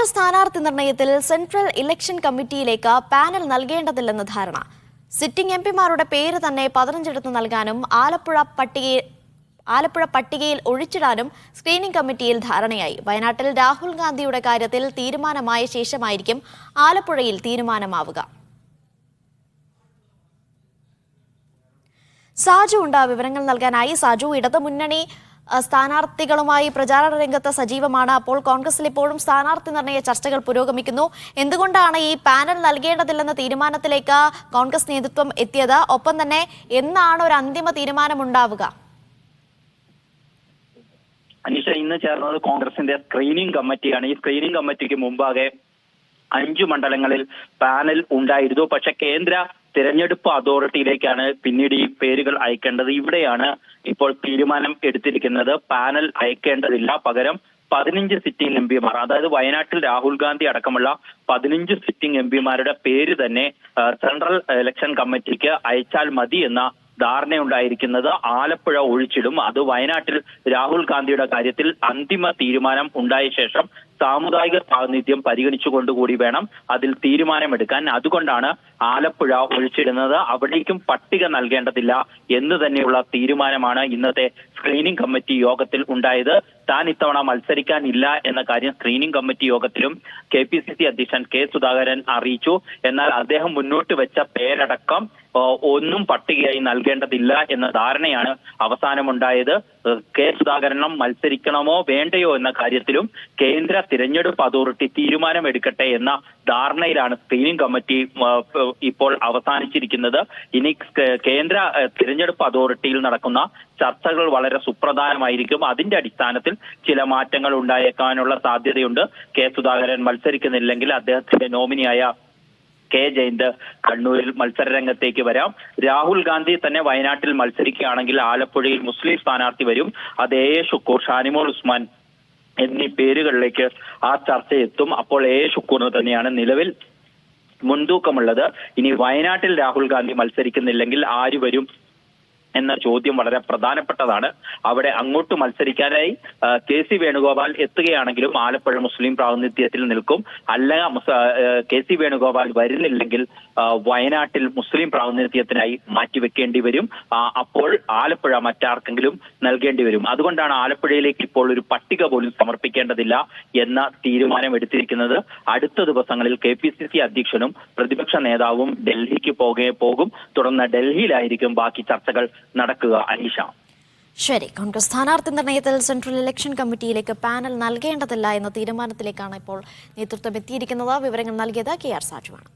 കോൺഗ്രസ് സ്ഥാനാർത്ഥി നിർണയത്തിൽ central election കമ്മിറ്റിയിലേക്ക് panel നൽകേണ്ടതില്ലെന്ന് ധാരണ. Sitting എംപിമാരുടെ പേര് തന്നെ 15 നൽകാനും ആലപ്പുഴ പട്ടികയിൽ ഒഴിച്ചിടാനും സ്ക്രീനിംഗ് കമ്മിറ്റിയിൽ ധാരണയായി. വയനാട്ടിൽ രാഹുൽ ഗാന്ധിയുടെ കാര്യത്തിൽ തീരുമാനമായ ശേഷമായിരിക്കും ആലപ്പുഴയിൽ തീരുമാനമാവുക. സാജു ഉണ്ട് വിവരങ്ങൾ നൽകാനായി. സാജു, ഇടതുമുന്നണി സ്ഥാനാർത്ഥികളുമായി പ്രചാരണ രംഗത്ത് സജീവമാണ്. അപ്പോൾ കോൺഗ്രസിൽ ഇപ്പോഴും സ്ഥാനാർത്ഥി നിർണയ ചർച്ചകൾ പുരോഗമിക്കുന്നു. എന്തുകൊണ്ടാണ് ഈ പാനൽ നൽകേണ്ടതില്ലെന്ന തീരുമാനത്തിലേക്ക് കോൺഗ്രസ് നേതൃത്വം എത്തിയത്? ഒപ്പം തന്നെ എന്നാണ് ഒരു അന്തിമ തീരുമാനമുണ്ടാവുക? അനീഷ, ഇന്ന് ചേർന്നത് കോൺഗ്രസിന്റെ സ്ക്രീനിംഗ് കമ്മിറ്റിയാണ്. ഈ സ്ക്രീനിംഗ് കമ്മിറ്റിക്ക് മുമ്പാകെ 5 മണ്ഡലങ്ങളിൽ പാനൽ ഉണ്ടായിരുന്നു. പക്ഷെ കേന്ദ്ര തിരഞ്ഞെടുപ്പ് അതോറിറ്റിയിലേക്കാണ് പിന്നീട് ഈ പേരുകൾ അയക്കേണ്ടത്. ഇവിടെയാണ് ഇപ്പോൾ തീരുമാനം എടുത്തിരിക്കുന്നത്. പാനൽ അയക്കേണ്ടതില്ല, പകരം 15 സിറ്റിംഗ് എംപിമാർ, അതായത് വയനാട്ടിൽ രാഹുൽ ഗാന്ധി അടക്കമുള്ള 15 സിറ്റിംഗ് എംപിമാരുടെ പേര് തന്നെ സെൻട്രൽ ഇലക്ഷൻ കമ്മിറ്റിക്ക് അയച്ചാൽ മതി എന്ന ധാരണയുണ്ടായിരിക്കുന്നത്. ആലപ്പുഴ ഒഴിച്ചിടും. അത് വയനാട്ടിൽ രാഹുൽ ഗാന്ധിയുടെ കാര്യത്തിൽ അന്തിമ തീരുമാനം ഉണ്ടായ ശേഷം സാമുദായിക പ്രാതിനിധ്യം പരിഗണിച്ചുകൊണ്ടുകൂടി വേണം അതിൽ തീരുമാനമെടുക്കാൻ. അതുകൊണ്ടാണ് ആലപ്പുഴ ഒഴിച്ചിടുന്നത്. അവിടേക്കും പട്ടിക നൽകേണ്ടതില്ല എന്ന് തന്നെയുള്ള തീരുമാനമാണ് ഇന്നത്തെ സ്ക്രീനിംഗ് കമ്മിറ്റി യോഗത്തിൽ ഉണ്ടായത്. താൻ ഇത്തവണ മത്സരിക്കാനില്ല എന്ന കാര്യം സ്ക്രീനിംഗ് കമ്മിറ്റി യോഗത്തിലും KPCC അധ്യക്ഷൻ K സുധാകരൻ അറിയിച്ചു. എന്നാൽ അദ്ദേഹം മുന്നോട്ട് വെച്ച പേരടക്കം ഒന്നും പട്ടികയായി നൽകേണ്ടതില്ല എന്ന ധാരണയാണ് അവസാനമുണ്ടായത്. K സുധാകരനും മത്സരിക്കണമോ വേണ്ടയോ എന്ന കാര്യത്തിലും കേന്ദ്ര തിരഞ്ഞെടുപ്പ് അതോറിറ്റി തീരുമാനമെടുക്കട്ടെ എന്ന ധാരണയിലാണ് സ്ക്രീനിംഗ് കമ്മിറ്റി ഇപ്പോൾ അവസാനിച്ചിരിക്കുന്നത്. ഇനി കേന്ദ്ര തിരഞ്ഞെടുപ്പ് അതോറിറ്റിയിൽ നടക്കുന്ന ചർച്ചകൾ വളരെ സുപ്രധാനമായിരിക്കും. അതിന്റെ അടിസ്ഥാനത്തിൽ ചില മാറ്റങ്ങൾ ഉണ്ടായേക്കാനുള്ള സാധ്യതയുണ്ട്. K സുധാകരൻ മത്സരിക്കുന്നില്ലെങ്കിൽ അദ്ദേഹത്തിന്റെ നോമിനിയായ K ജയന്ത് കണ്ണൂരിൽ മത്സരരംഗത്തേക്ക് വരാം. രാഹുൽ ഗാന്ധി തന്നെ വയനാട്ടിൽ മത്സരിക്കുകയാണെങ്കിൽ ആലപ്പുഴയിൽ മുസ്ലിം സ്ഥാനാർത്ഥി വരും. അത് A ഷുക്കൂർ, ഷാനിമോൾ ഉസ്മാൻ എന്നീ പേരുകളിലേക്ക് ആ ചർച്ച എത്തും. അപ്പോൾ A ഷുക്കൂറിന് തന്നെയാണ് നിലവിൽ മുൻതൂക്കമുള്ളത്. ഇനി വയനാട്ടിൽ രാഹുൽ ഗാന്ധി മത്സരിക്കുന്നില്ലെങ്കിൽ ആര് വരും എന്ന ചോദ്യം വളരെ പ്രധാനപ്പെട്ടതാണ്. അവിടെ അങ്ങോട്ട് മത്സരിക്കാനായി KC വേണുഗോപാൽ എത്തുകയാണെങ്കിലും ആലപ്പുഴ മുസ്ലിം പ്രാതിനിധ്യത്തിൽ നിൽക്കും. അല്ല, KC വേണുഗോപാൽ വരുന്നില്ലെങ്കിൽ വയനാട്ടിൽ മുസ്ലിം പ്രാതിനിധ്യത്തിനായി മാറ്റിവെക്കേണ്ടി വരും. അപ്പോൾ ആലപ്പുഴ മറ്റാർക്കെങ്കിലും നൽകേണ്ടി വരും. അതുകൊണ്ടാണ് ആലപ്പുഴയിലേക്ക് ഇപ്പോൾ ഒരു പട്ടിക പോലും സമർപ്പിക്കേണ്ടതില്ല എന്ന തീരുമാനം എടുത്തിരിക്കുന്നത്. അടുത്ത ദിവസങ്ങളിൽ KPCC അധ്യക്ഷനും പ്രതിപക്ഷ നേതാവും ഡൽഹിക്ക് പോകും. തുടർന്ന് ഡൽഹിയിലായിരിക്കും ബാക്കി ചർച്ചകൾ നടക്കുക. അനീഷ, ശരി. കോൺഗ്രസ് സ്ഥാനാർത്ഥി നിർണയത്തിൽ സെൻട്രൽ ഇലക്ഷൻ കമ്മിറ്റിയിലേക്ക് പാനൽ നൽകേണ്ടതില്ല എന്ന തീരുമാനത്തിലേക്കാണ് ഇപ്പോൾ നേതൃത്വം എത്തിയിരിക്കുന്നത്. വിവരങ്ങൾ നൽകിയത് KR സാജുവാണ്.